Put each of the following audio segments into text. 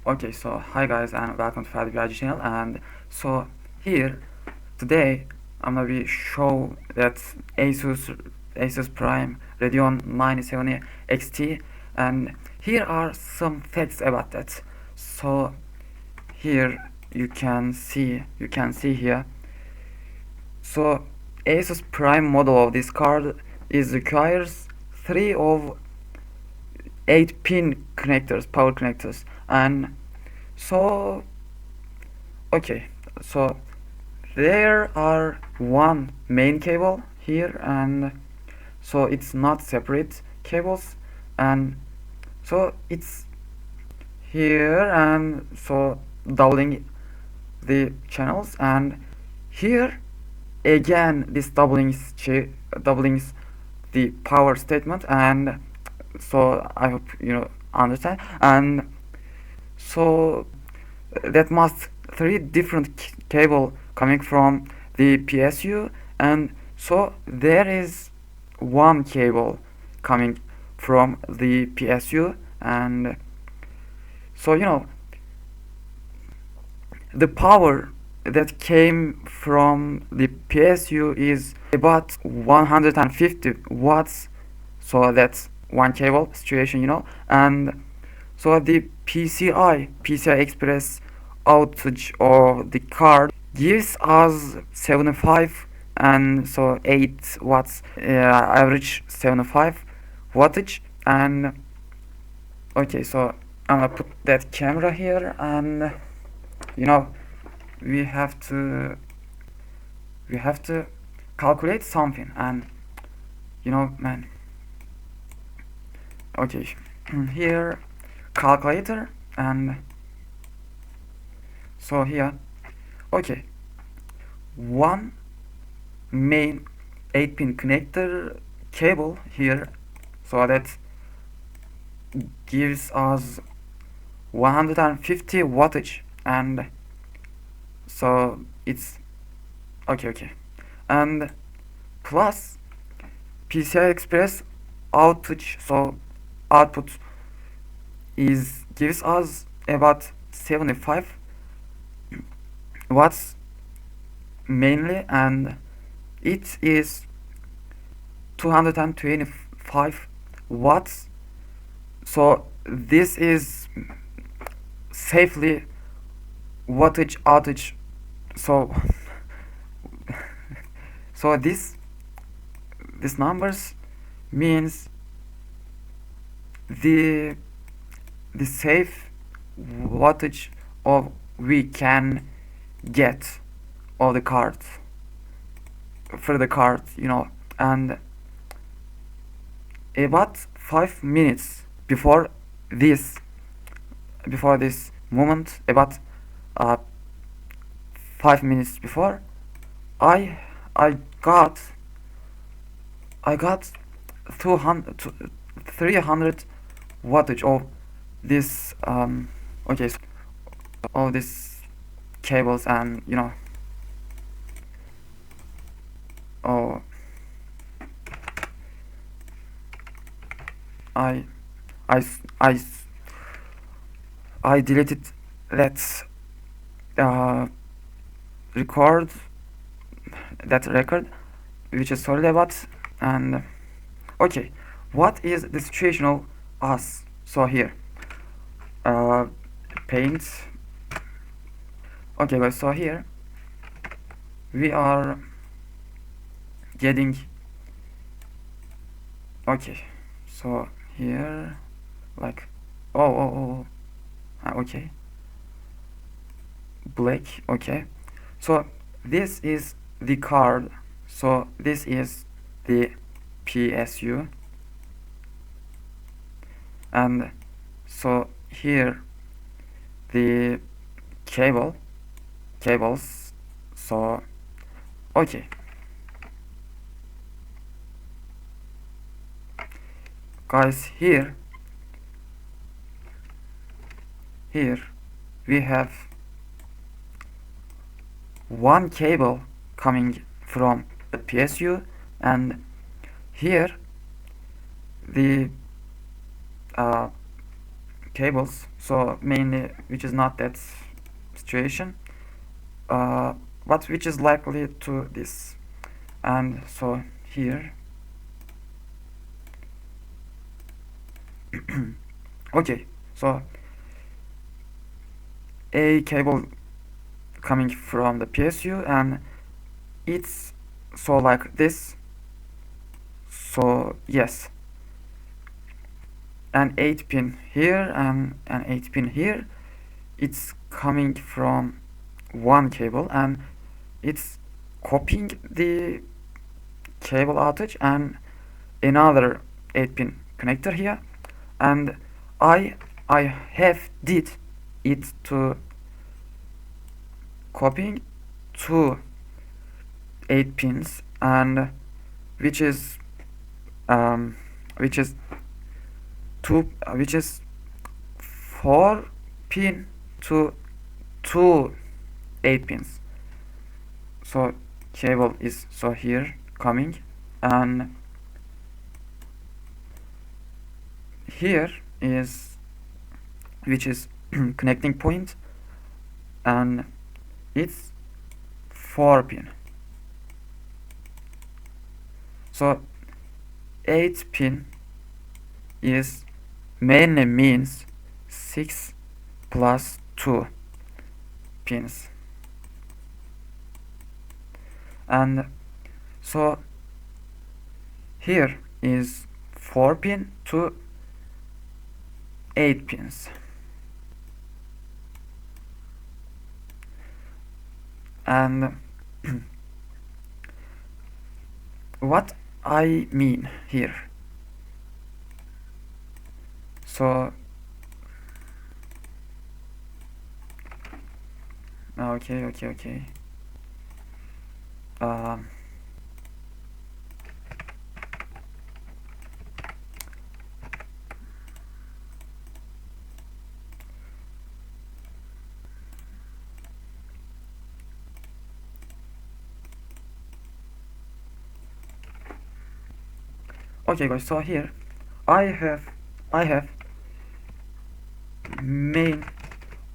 Okay, so hi guys and welcome to Fadi channel. And so here today I'm gonna be show that Asus Prime Radeon 970 XT, and here are some facts about that. So here you can see here. So Asus Prime model of this card is requires 3 of 8 pin connectors, power connectors, and so okay, so there are one main cable here, and so it's not separate cables, and so it's here, and so doubling the channels, and here again this doublings the power statement, and so I hope you understand. And so that must 3 different cable coming from the PSU, and so there is one cable coming from the PSU, and so the power that came from the PSU is about 150 watts. So that's one cable situation, and so the PCI Express outage of the card gives us 75, and so 8 watts, average 75 wattage. And okay, so I'm gonna put that camera here, and we have to calculate something, and man, okay, here calculator, and so here okay, one main 8-pin connector cable here, so that gives us 150 wattage, and so it's okay, and plus PCI Express outage, so output gives us about 75 watts mainly, and it is 225 watts. So this is safely wattage outage. So so this numbers means the safe wattage of we can get of the card for the card, and about 5 minutes before this moment, about 5 minutes before, I got 300 wattage of this okay, so all these cables, and oh, I deleted that record which is sorry about. And okay, what is the situation of us? So here paint. Okay guys, so here we are getting okay, so here like okay, black. Okay, so this is the card, so this is the PSU, and so here the cables. So okay guys, here we have one cable coming from the PSU, and here the cables, so mainly which is not that situation, but which is likely to this. And so here okay, so a cable coming from the PSU, and it's so like this. So yes, an 8 pin here and an 8 pin here. It's coming from one cable and it's copying the cable outage and another 8 pin connector here, and I have did it to copying two 8 pins, and which is which is 4 pin to 2 8 pins. So cable is so here coming, and here is which is connecting point, and it's 4 pin. So 8 pin is mainly means 6 plus 2 pins, and so here is 4 pin to 8 pins, and what I mean here, so okay, okay guys, so here I have main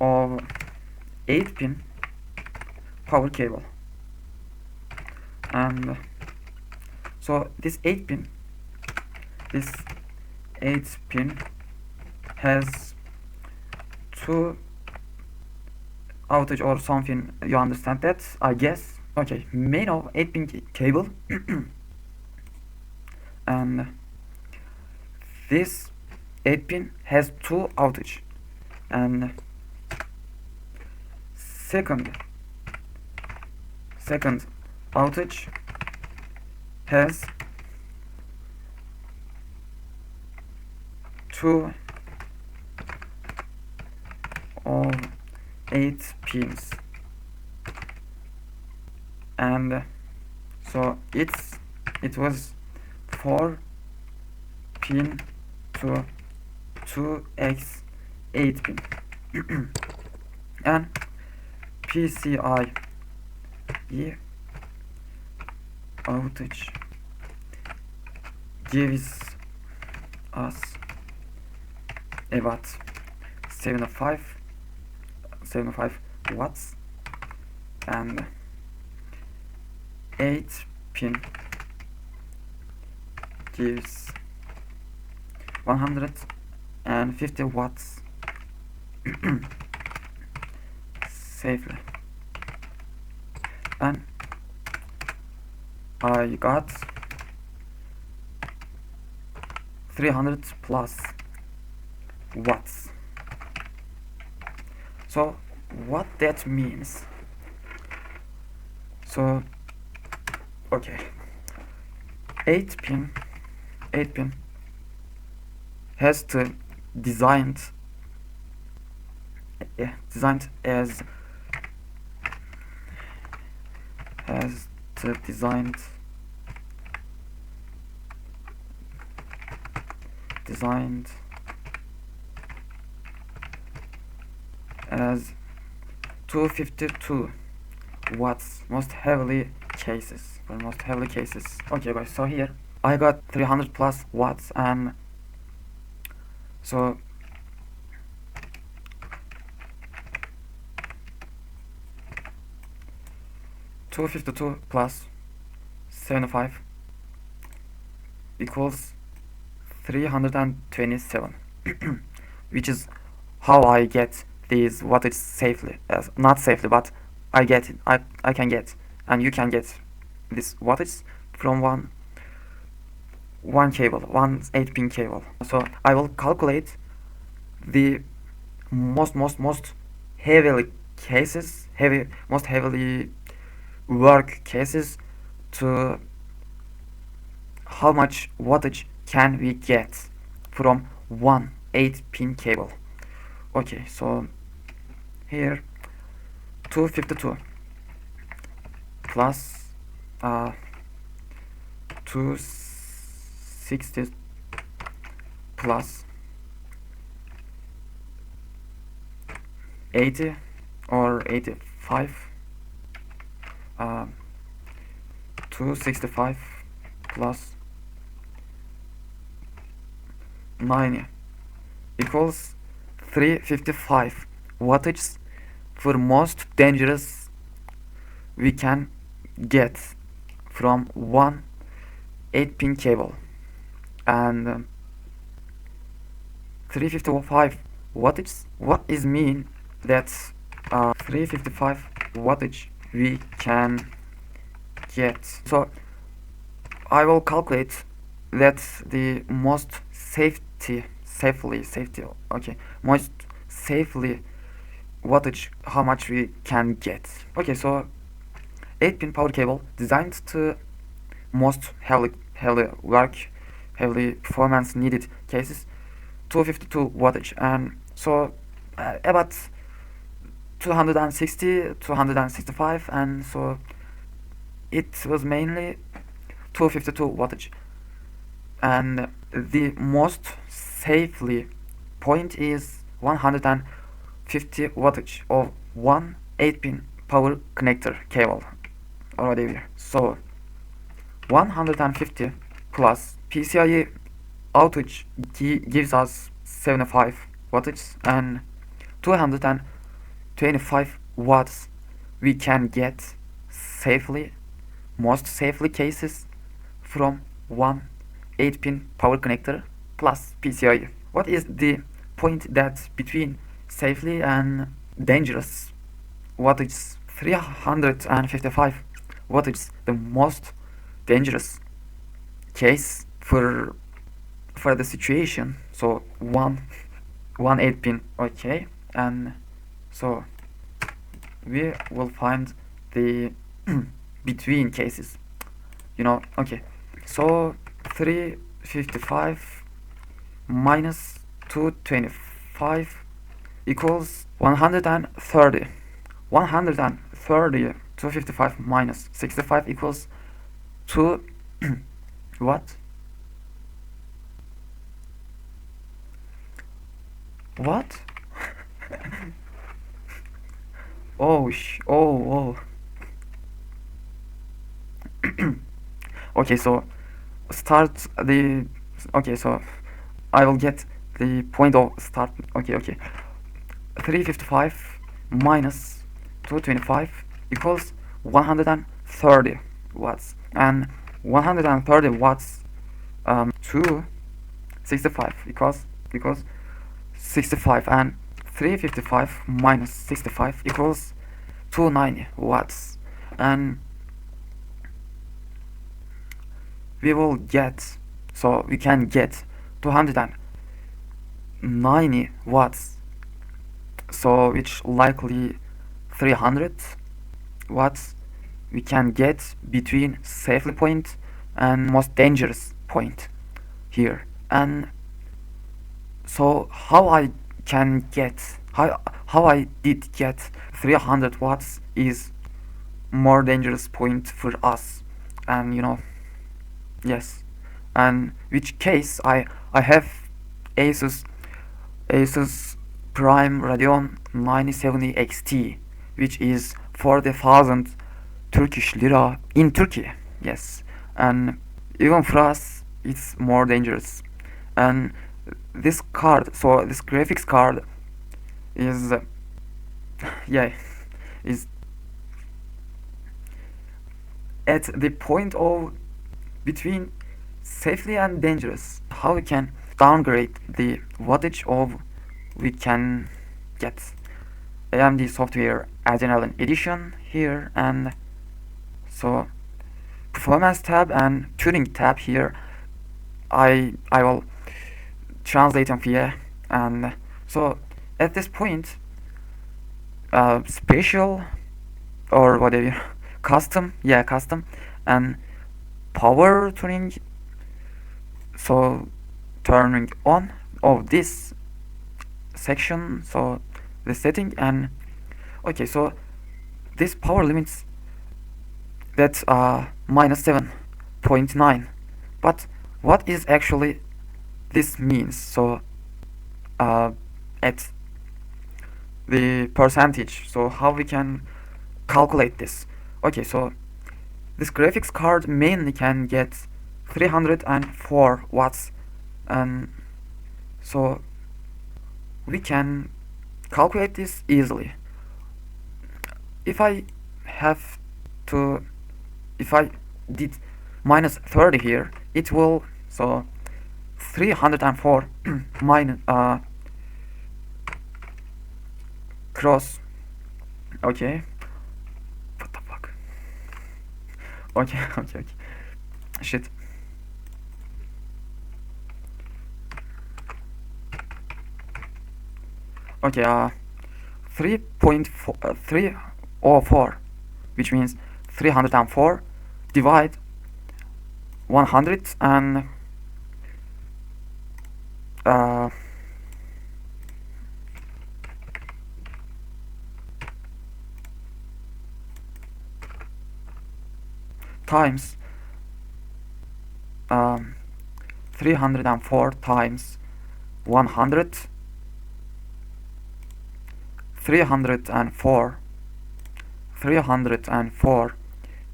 of 8 pin power cable, and so this 8 pin has 2 outage or something, you understand that, I guess. Okay, main of 8 pin cable and this 8 pin has 2 outage, and second outage has 2 of 8 pins, and so it was 4 pin to 2x 8 pin and PCIe outage gives us about 75 watts, and 8 pin gives 150 watts safely, and I got 300 plus watts. So what that means, so okay, 8 pin has to designed as designed as 252 watts most heavily cases. Okay guys, so here I got 300 plus watts, and so 252 plus 75 equals 327 which is how I get these wattage safely, not safely, but I get it, I can get, and you can get this wattage from one cable, one 8-pin cable. So I will calculate the most heavily cases, most heavily work cases, to how much wattage can we get from one 8-pin cable. Okay, so here 252 plus 260 plus 80 or 85, 265 plus 90 equals 355 wattage for most dangerous we can get from one 8-pin cable. And 355 wattage, what is mean that 355 wattage we can get. So I will calculate that the most safely okay, most safely wattage how much we can get. Okay, so 8-pin power cable designed to most heavily performance needed cases, 252 wattage, and so about 260 265, and so it was mainly 252 wattage, and the most safely point is 150 wattage of one 8-pin power connector cable already here. So 150 plus PCIe outage gives us 75 wattage, and 225 watts we can get safely, most safely cases, from one 8-pin power connector plus PCIe. What is the point that between safely and dangerous wattage? 355 wattage, the most dangerous case for the situation. So one 8-pin, okay, and so we will find the between cases, you know. Okay, so 355 minus 225 equals 130. 255 minus 65 equals 2 what? What? Oh. Okay, so start the, okay, so I will get the point of start. Okay, 355 minus 225 equals 130 watts, and 130 watts to 65 because 65, and 355 minus 65 equals 290 watts, and we will get, so we can get 290 watts, so which likely 300 watts we can get between safely point and most dangerous point here. And so how I can get, how I did get 300 watts is more dangerous point for us, and you know, yes, and which case I have Asus Prime Radeon 970 XT, which is 40,000 Turkish lira in Turkey. Yes, and even for us it's more dangerous. And this card, so this graphics card is yeah, is at the point of between safely and dangerous. How we can downgrade the wattage of we can get AMD software Adrenaline edition here, and so performance tab and tuning tab here. I will translate them here, and so at this point special or whatever custom and power tuning, so turning on of this section, so the setting. And okay, so this power limits that's minus 7.9, but what is actually this means? So at the percentage, so how we can calculate this? Okay, so this graphics card mainly can get 304 watts, and so we can calculate this easily. If I did minus 30 here, it will, so 304 minus cross, okay, what the fuck, okay, shit, okay, 3.4, which means 304 divide 100 and times 304 times 100, 304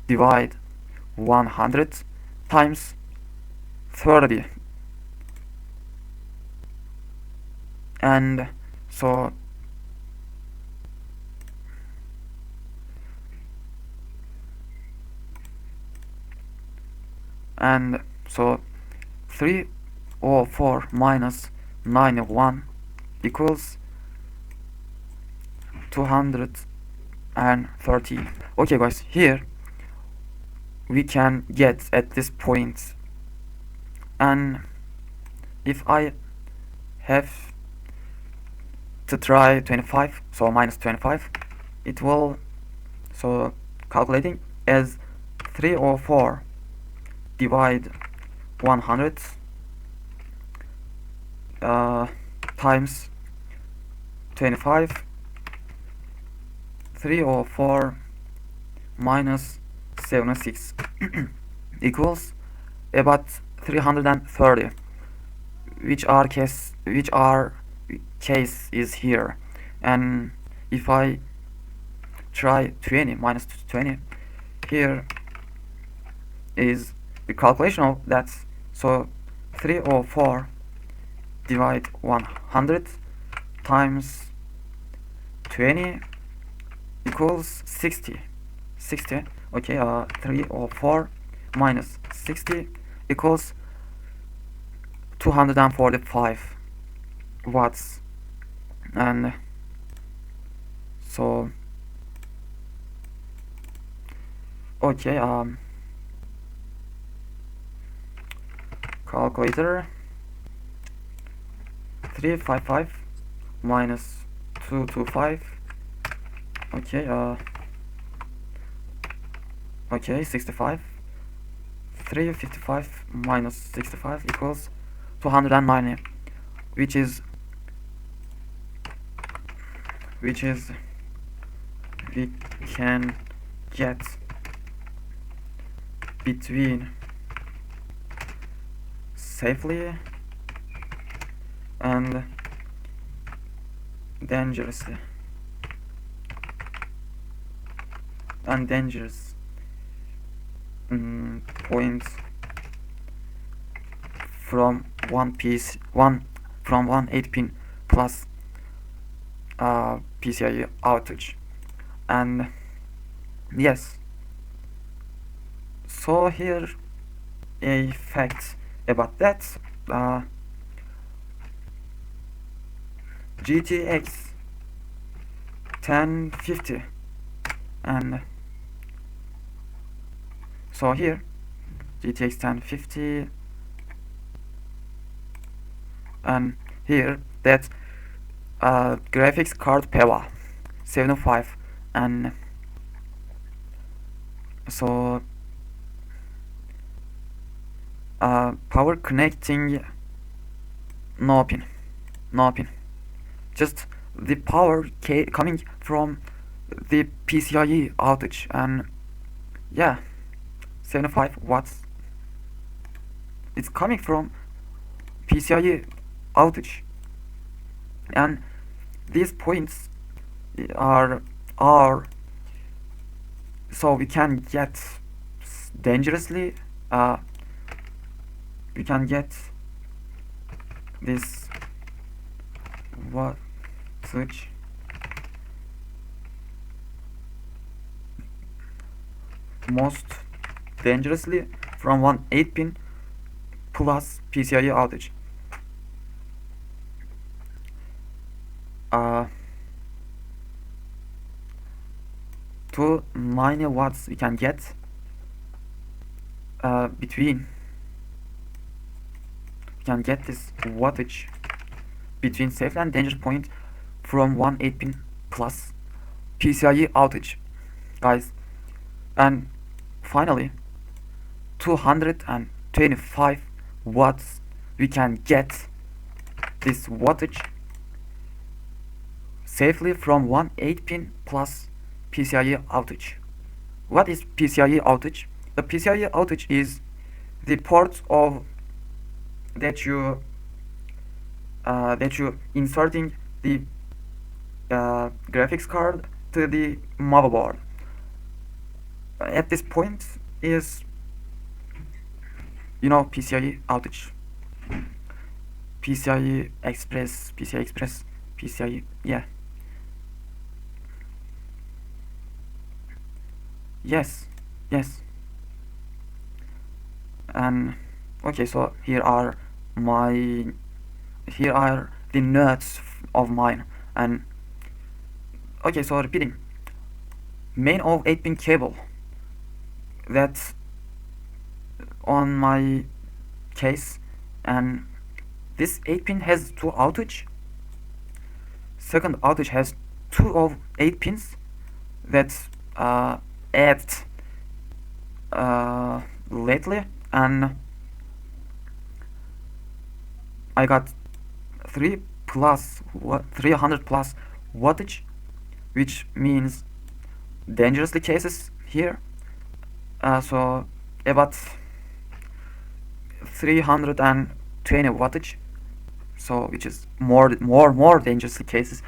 divide 100 times 30, and so and so 304 minus 91 equals 230. Okay guys, here we can get at this point, and if I have to try 25, so minus 25, it will, so calculating as 304 divide 100 times 25, 304 minus 76 equals about 330, which case is here. And if I try 20 minus 20, here is the calculation of that. So 304 divide 100 times 20 equals 60. Okay, 304 minus 60 equals 245 watts. And so okay, calculator, 355 minus 225, okay, 65. 355 minus 65 equals 290, which is we can get between safely and dangerously and dangerous points from one 8-pin plus PCIe outage. And yes, So here a fact about that. GTX 1050, and so here GTX 1050, and here that graphics card power 75, and so power connecting no pin, just the power coming from the PCIe outage, and yeah, 75 watts. It's coming from PCIe outage, and these points are so we can get dangerously we can get this switch most dangerously from one 8-pin plus PCIe outage. 290 watts we can get between. We can get this wattage between safe and dangerous point from one 8-pin plus PCIe outage, guys. And finally 225 watts we can get this wattage safely from one 8-pin plus PCIe outage. What is PCIe outage? The PCIe outage is the port of that you inserting the graphics card to the motherboard. At this point is, you know, PCIe outage, PCIe Express, PCIe, yeah. Yes. And okay, so here are the notes of mine. And okay, so repeating, main of 8-pin cable, that's on my case, and this 8-pin has 2 outage. Second outage has 2 of 8 pins that added lately, and I got 300 plus wattage, which means dangerously cases here. So about 320 wattage, so which is more dangerous cases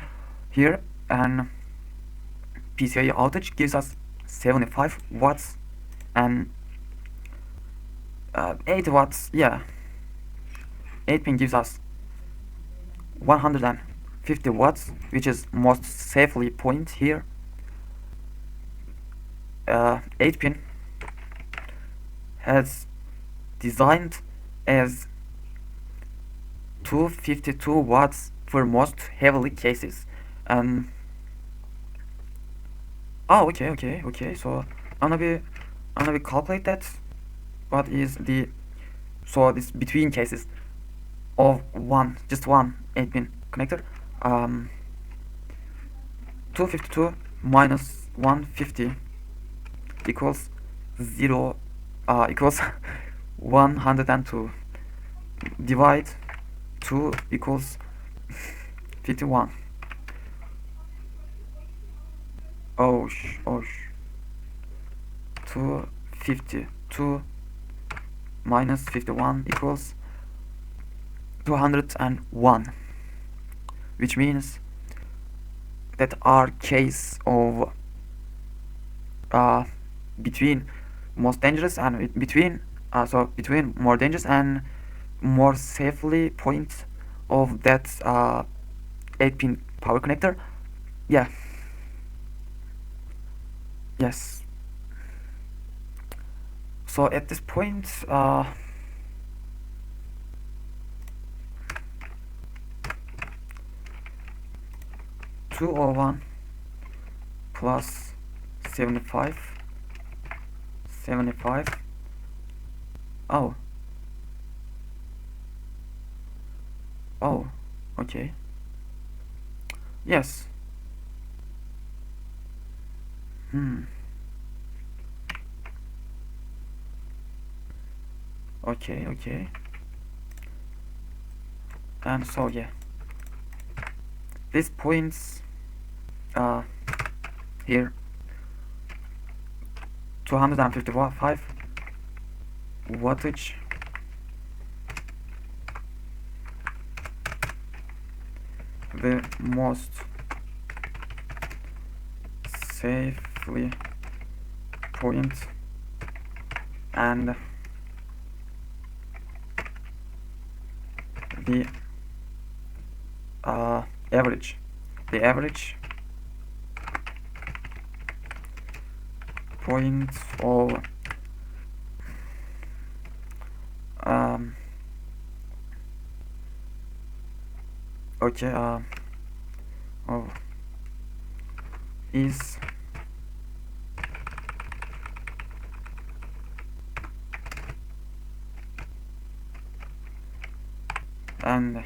here. And PCIe outage gives us 75 watts, and 8 watts, yeah, 8-pin gives us 150 watts, which is most safely point here. 8-pin has designed as 252 watts for most heavily cases. And okay, so I'm gonna be calculate that. What is the, so this between cases of just one 8-pin connector, 252 minus 150 equals 0, equals 102, divide 2 equals 51. Oh 252 minus 51 equals 201, which means that our case of between most dangerous and between more dangerous and more safely point of that 8-pin power connector, yeah. Yes. So at this point, 201 plus 75. Oh, okay. Yes. Okay. And so yeah, these points here 255 wattage, the most safely point, and the average point of is and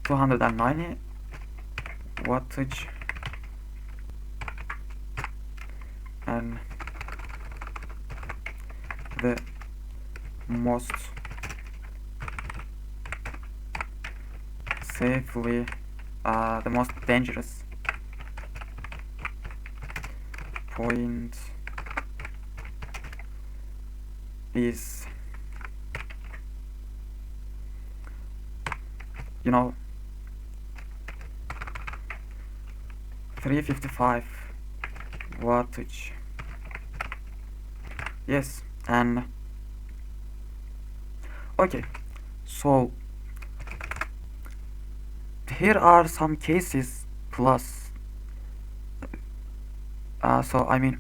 290 wattage, and the most safely the most dangerous point is, 355 wattage. Yes. And okay, so here are some cases plus so I mean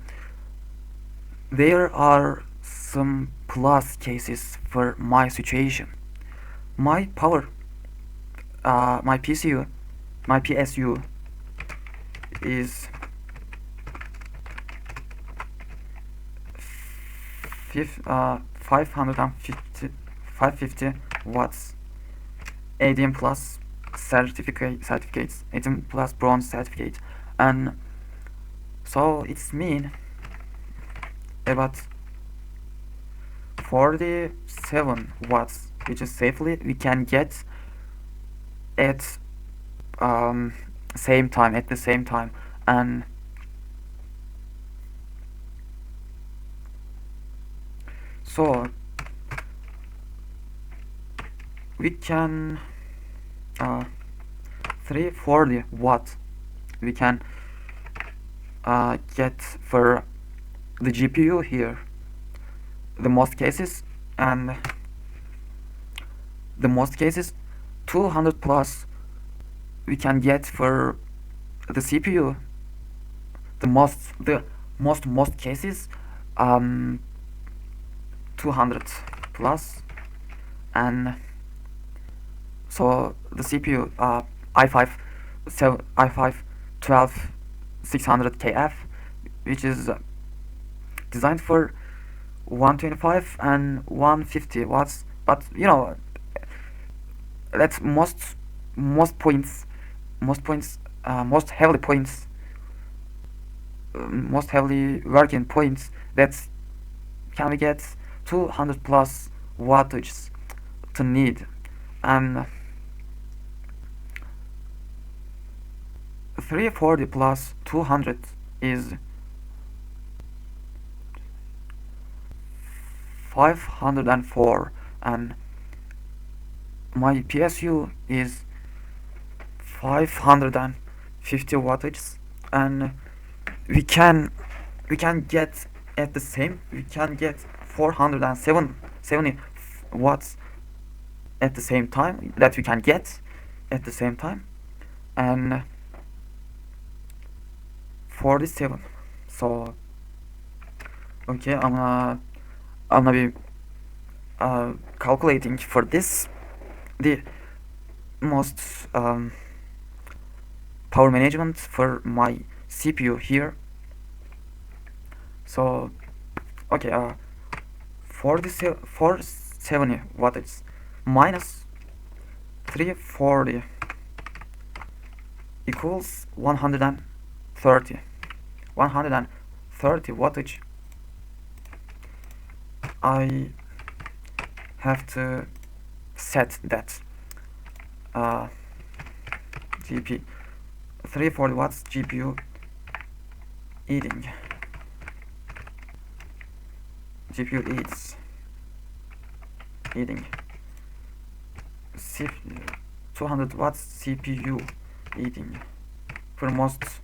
there are some plus cases for my situation. My power, my PSU is 550 watts, 18 plus certificates, 18 plus bronze certificate, and so it's mean about 47 watts, which is safely we can get at the same time, and so we can 340 watts we can get for the GPU here, the most cases, and the most cases 200 plus we can get for the CPU, the most cases 200 plus, and so the CPU i5 12600KF, which is designed for 125 and 150 watts, but that's most heavily working points that can we get 200 plus wattage to need, and 340 plus 200 is 504, and my PSU is 550 wattage, and we can get at the same, we can get 470 watts at the same time, that we can get at the same time, and 47. So okay, I'm gonna be calculating for this the most power management for my CPU here. So okay, 470 wattage minus 340 equals 130 wattage. I have to set that GP 340 watts GPU eating. GPU eating 200 watts CPU eating for most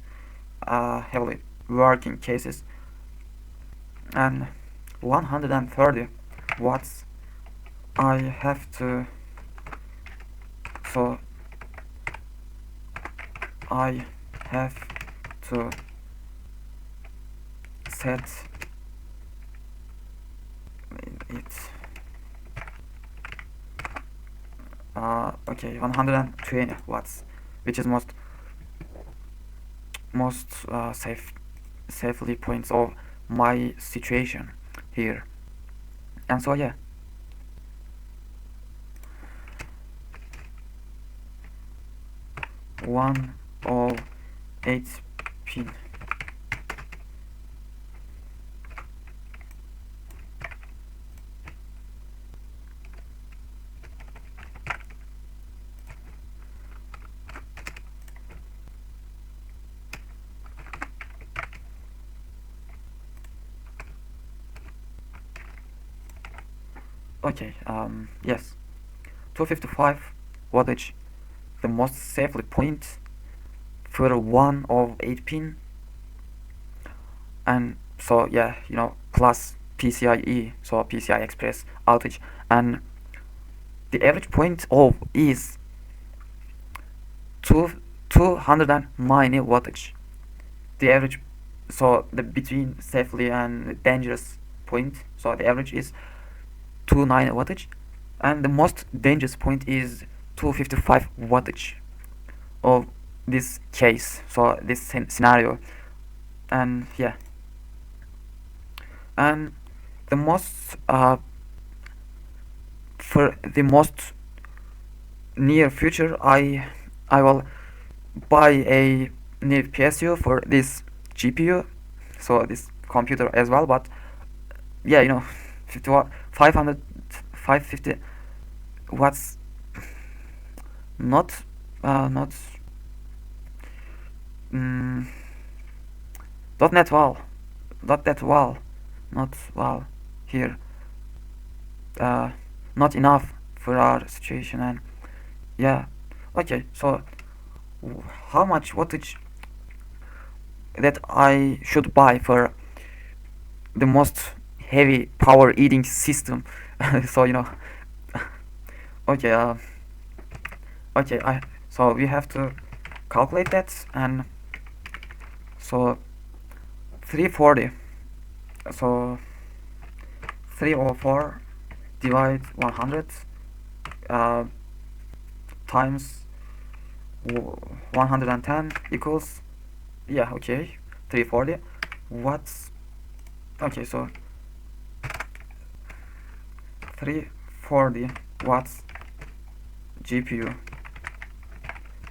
heavily working cases, and 130 watts I have to, so I have to set it okay, 120 watts, which is most safely points of my situation here. And so yeah, one of 8 pin. Okay, yes, 255 wattage, the most safely point for one of 8 pin, and so yeah, you know, plus PCIe, so PCI Express outage, and the average point of is 290 wattage. The average, so the between safely and dangerous point, so the average is 290 wattage, and the most dangerous point is 255 wattage of this case, so this scenario. And yeah, and the most for the most near future, I will buy a new PSU for this GPU, so this computer as well. But yeah, you know, 550 watts, not not .NET wall, not wall here, not enough for our situation. And yeah, okay, so how much wattage that I should buy for the most heavy power eating system? So you know, okay, so we have to calculate that. And so 340, so 304 divide 100 times 110 equals, yeah, okay, 340 watts. Okay, so 340 watts GPU,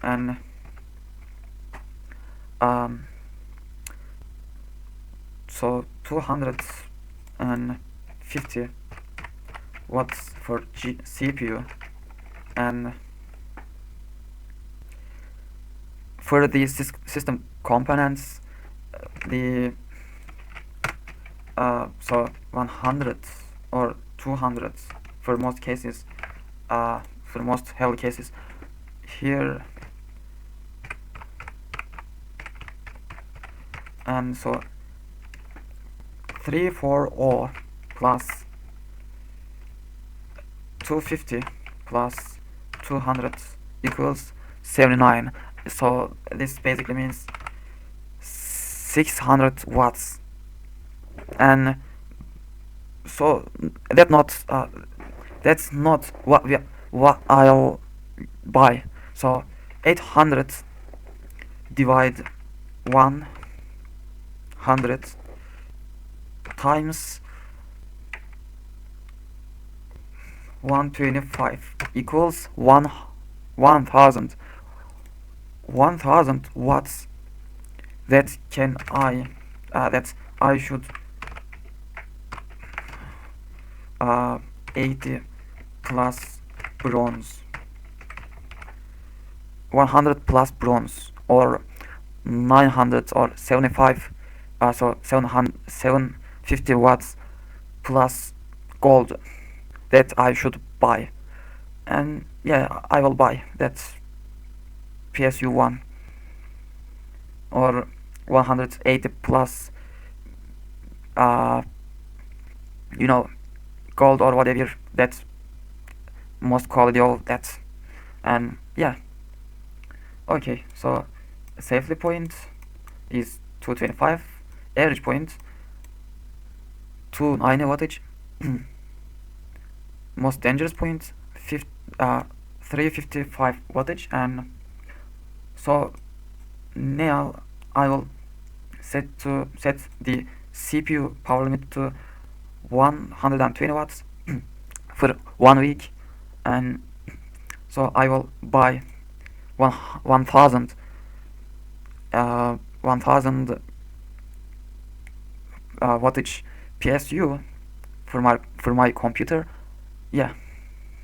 and so 250 watts for CPU, and for the system components, the so 100 or 200 for most cases, for most heavy cases here. And so 340 plus 250 plus 200 equals 79. So this basically means 600 watts. And so that's not what I'll buy. So 800 divide 100 times 125 equals 1000 watts. That I should 80 plus bronze, 100 plus bronze, or 900 or 75, so 750 watts plus gold that I should buy. And yeah, I will buy that PSU1, or 180 plus gold or whatever, that's most quality of that. And yeah, okay, so safety point is 225, average point 290 wattage, most dangerous point 355 wattage. And so now I will set the CPU power limit to 120 watts for 1 week. And so I will buy 1000 wattage PSU for my computer. Yeah.